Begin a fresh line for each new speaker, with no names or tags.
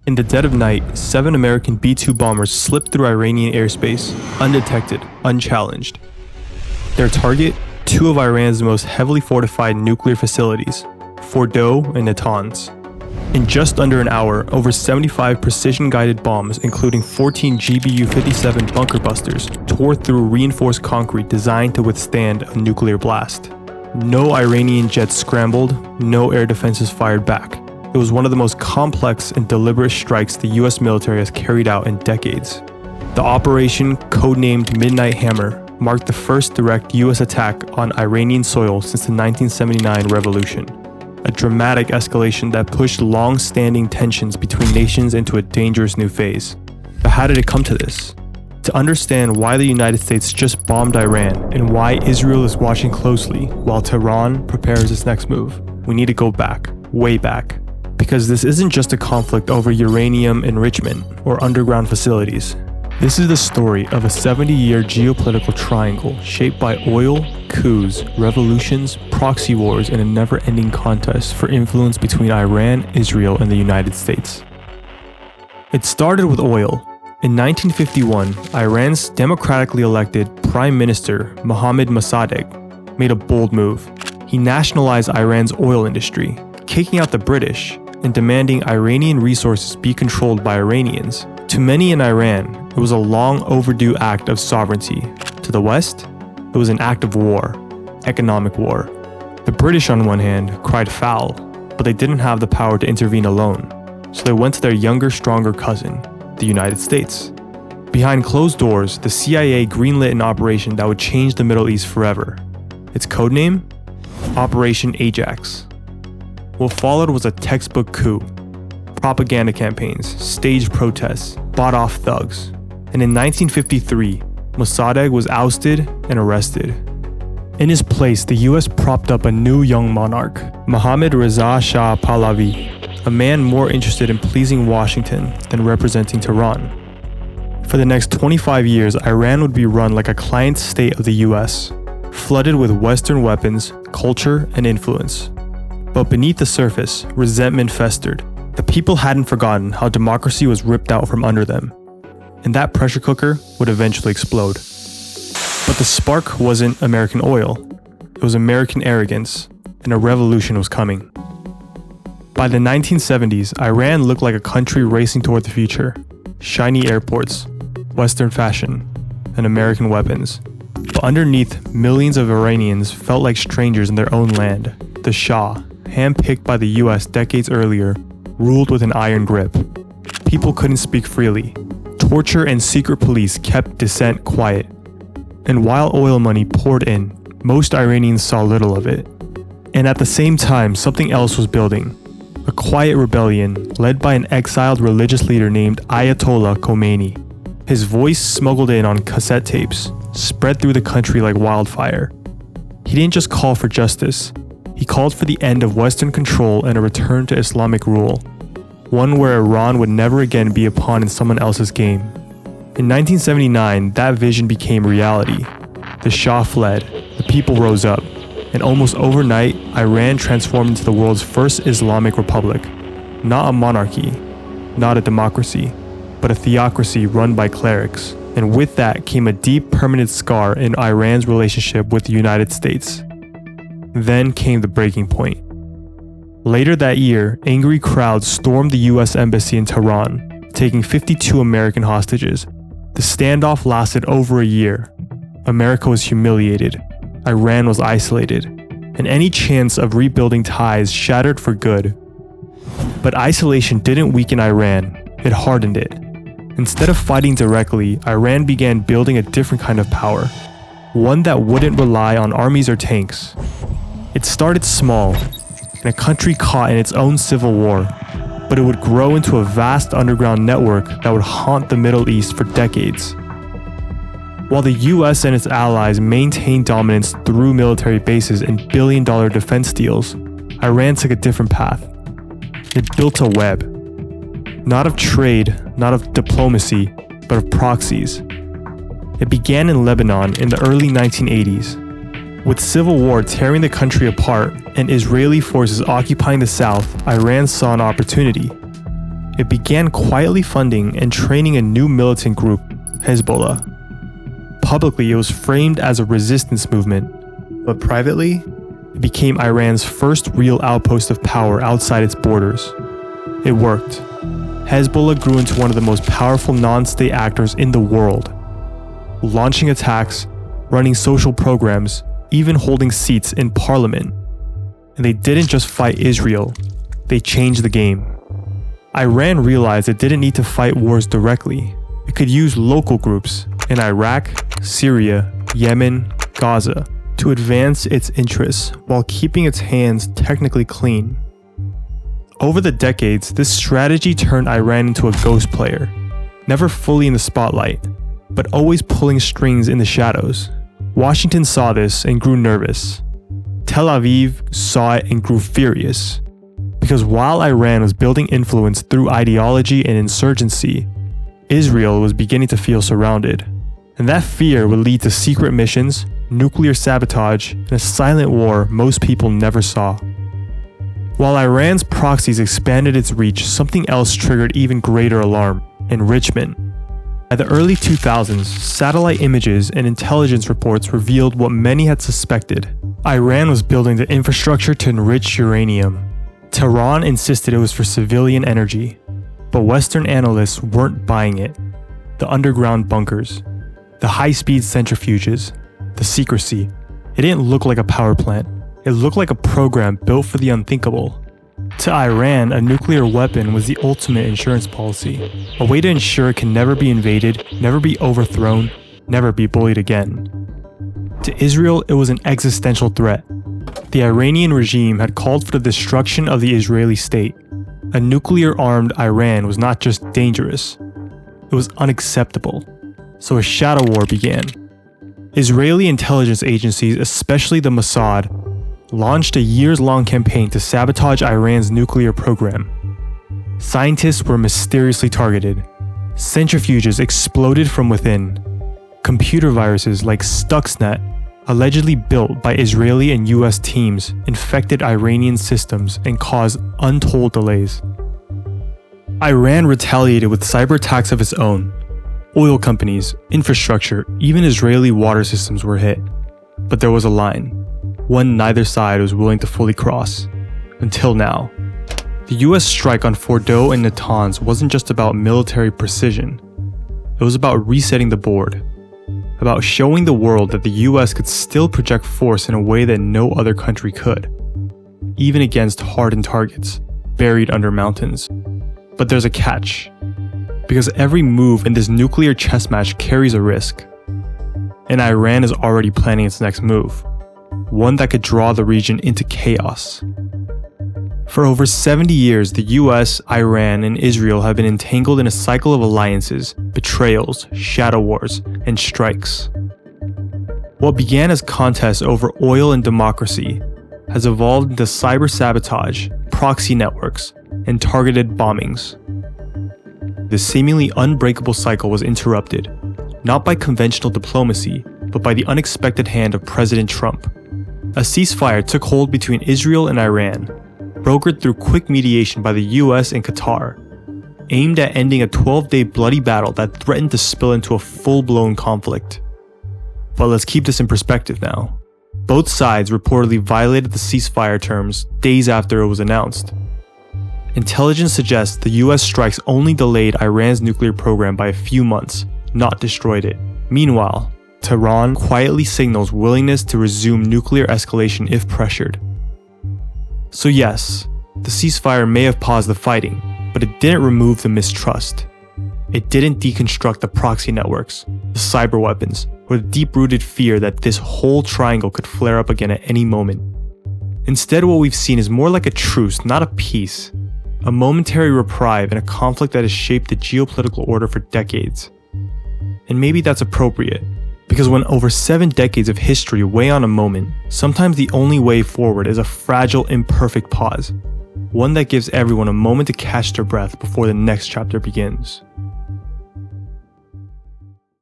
In the dead of night, 7 American B-2 bombers slipped through Iranian airspace, undetected, unchallenged. Their target? 2 of Iran's most heavily fortified nuclear facilities, Fordow and Natanz. In just under an hour, over 75 precision-guided bombs, including 14 GBU-57 bunker busters, tore through reinforced concrete designed to withstand a nuclear blast. No Iranian jets scrambled, no air defenses fired back. It was one of the most complex and deliberate strikes the US military has carried out in decades. The operation, codenamed Midnight Hammer, marked the first direct US attack on Iranian soil since the 1979 revolution. A dramatic escalation that pushed long-standing tensions between nations into a dangerous new phase. But how did it come to this? To understand why the United States just bombed Iran and why Israel is watching closely while Tehran prepares its next move, we need to go back, way back. Because this isn't just a conflict over uranium enrichment or underground facilities. This is the story of a 70-year geopolitical triangle shaped by oil, coups, revolutions, proxy wars, and a never-ending contest for influence between Iran, Israel, and the United States. It started with oil. In 1951, Iran's democratically elected Prime Minister Mohammad Mossadegh made a bold move. He nationalized Iran's oil industry, kicking out the British and demanding Iranian resources be controlled by Iranians. To many in Iran, it was a long overdue act of sovereignty. To the West, it was an act of war, economic war. The British, on one hand, cried foul, but they didn't have the power to intervene alone, so they went to their younger, stronger cousin, the United States. Behind closed doors, the CIA greenlit an operation that would change the Middle East forever. Its codename? Operation Ajax. What followed was a textbook coup. Propaganda campaigns, staged protests, bought-off thugs. And in 1953, Mossadegh was ousted and arrested. In his place, the US propped up a new young monarch, Mohammad Reza Shah Pahlavi, a man more interested in pleasing Washington than representing Tehran. For the next 25 years, Iran would be run like a client state of the US, flooded with Western weapons, culture, and influence. But beneath the surface, resentment festered. The people hadn't forgotten how democracy was ripped out from under them, and that pressure cooker would eventually explode. But the spark wasn't American oil, it was American arrogance, and a revolution was coming. By the 1970s, Iran looked like a country racing toward the future. Shiny airports, Western fashion, and American weapons. But underneath, millions of Iranians felt like strangers in their own land. The Shah, handpicked by the US decades earlier, ruled with an iron grip. People couldn't speak freely. Torture and secret police kept dissent quiet. And while oil money poured in, most Iranians saw little of it. And at the same time, something else was building. A quiet rebellion led by an exiled religious leader named Ayatollah Khomeini. His voice, smuggled in on cassette tapes, spread through the country like wildfire. He didn't just call for justice. He called for the end of Western control and a return to Islamic rule, one where Iran would never again be a pawn in someone else's game. In 1979, that vision became reality. The Shah fled, the people rose up, and almost overnight, Iran transformed into the world's first Islamic republic. Not a monarchy, not a democracy, but a theocracy run by clerics. And with that came a deep, permanent scar in Iran's relationship with the United States. Then came the breaking point. Later that year, angry crowds stormed the US embassy in Tehran, taking 52 American hostages. The standoff lasted over a year. America was humiliated. Iran was isolated, and any chance of rebuilding ties shattered for good. But isolation didn't weaken Iran, it hardened it. Instead of fighting directly, Iran began building a different kind of power, one that wouldn't rely on armies or tanks. It started small, in a country caught in its own civil war, but it would grow into a vast underground network that would haunt the Middle East for decades. While the US and its allies maintained dominance through military bases and billion-dollar defense deals, Iran took a different path. It built a web. Not of trade, not of diplomacy, but of proxies. It began in Lebanon in the early 1980s. With civil war tearing the country apart and Israeli forces occupying the south, Iran saw an opportunity. it began quietly funding and training a new militant group, Hezbollah. Publicly, it was framed as a resistance movement, but privately, it became Iran's first real outpost of power outside its borders. It worked. Hezbollah grew into one of the most powerful non-state actors in the world, launching attacks, running social programs, even holding seats in parliament. And they didn't just fight Israel, they changed the game. Iran realized it didn't need to fight wars directly. It could use local groups in Iraq, Syria, Yemen, Gaza to advance its interests while keeping its hands technically clean. Over the decades, this strategy turned Iran into a ghost player, never fully in the spotlight, but always pulling strings in the shadows. Washington saw this and grew nervous. Tel Aviv saw it and grew furious. Because while Iran was building influence through ideology and insurgency, Israel was beginning to feel surrounded. And that fear would lead to secret missions, nuclear sabotage, and a silent war most people never saw. While Iran's proxies expanded its reach, something else triggered even greater alarm: enrichment. By the early 2000s, satellite images and intelligence reports revealed what many had suspected. Iran was building the infrastructure to enrich uranium. Tehran insisted it was for civilian energy, but Western analysts weren't buying it. The underground bunkers, the high-speed centrifuges, the secrecy. It didn't look like a power plant. It looked like a program built for the unthinkable. To Iran, a nuclear weapon was the ultimate insurance policy, a way to ensure it can never be invaded, never be overthrown, never be bullied again. To Israel, it was an existential threat. The Iranian regime had called for the destruction of the Israeli state. A nuclear-armed Iran was not just dangerous, it was unacceptable. So a shadow war began. Israeli intelligence agencies, especially the Mossad, launched a years-long campaign to sabotage Iran's nuclear program. Scientists were mysteriously targeted. Centrifuges exploded from within. Computer viruses like Stuxnet, allegedly built by Israeli and US teams, infected Iranian systems and caused untold delays. Iran retaliated with cyber attacks of its own. Oil companies, infrastructure, even Israeli water systems were hit. But there was a line, one neither side was willing to fully cross. Until now. The US strike on Fordow and Natanz wasn't just about military precision. It was about resetting the board. About showing the world that the US could still project force in a way that no other country could. Even against hardened targets, buried under mountains. But there's a catch. Because every move in this nuclear chess match carries a risk. And Iran is already planning its next move. One that could draw the region into chaos. For over 70 years, the US, Iran, and Israel have been entangled in a cycle of alliances, betrayals, shadow wars, and strikes. What began as contests over oil and democracy has evolved into cyber sabotage, proxy networks, and targeted bombings. The seemingly unbreakable cycle was interrupted, not by conventional diplomacy, but by the unexpected hand of President Trump. A ceasefire took hold between Israel and Iran, brokered through quick mediation by the US and Qatar, aimed at ending a 12-day bloody battle that threatened to spill into a full-blown conflict. But let's keep this in perspective now. Both sides reportedly violated the ceasefire terms days after it was announced. Intelligence suggests the US strikes only delayed Iran's nuclear program by a few months, not destroyed it. Meanwhile, Tehran quietly signals willingness to resume nuclear escalation if pressured. So yes, the ceasefire may have paused the fighting, but it didn't remove the mistrust. It didn't deconstruct the proxy networks, the cyber weapons, or the deep-rooted fear that this whole triangle could flare up again at any moment. Instead, what we've seen is more like a truce, not a peace. A momentary reprieve in a conflict that has shaped the geopolitical order for decades. And maybe that's appropriate, because when over 7 decades of history weigh on a moment, sometimes the only way forward is a fragile, imperfect pause. One that gives everyone a moment to catch their breath before the next chapter begins.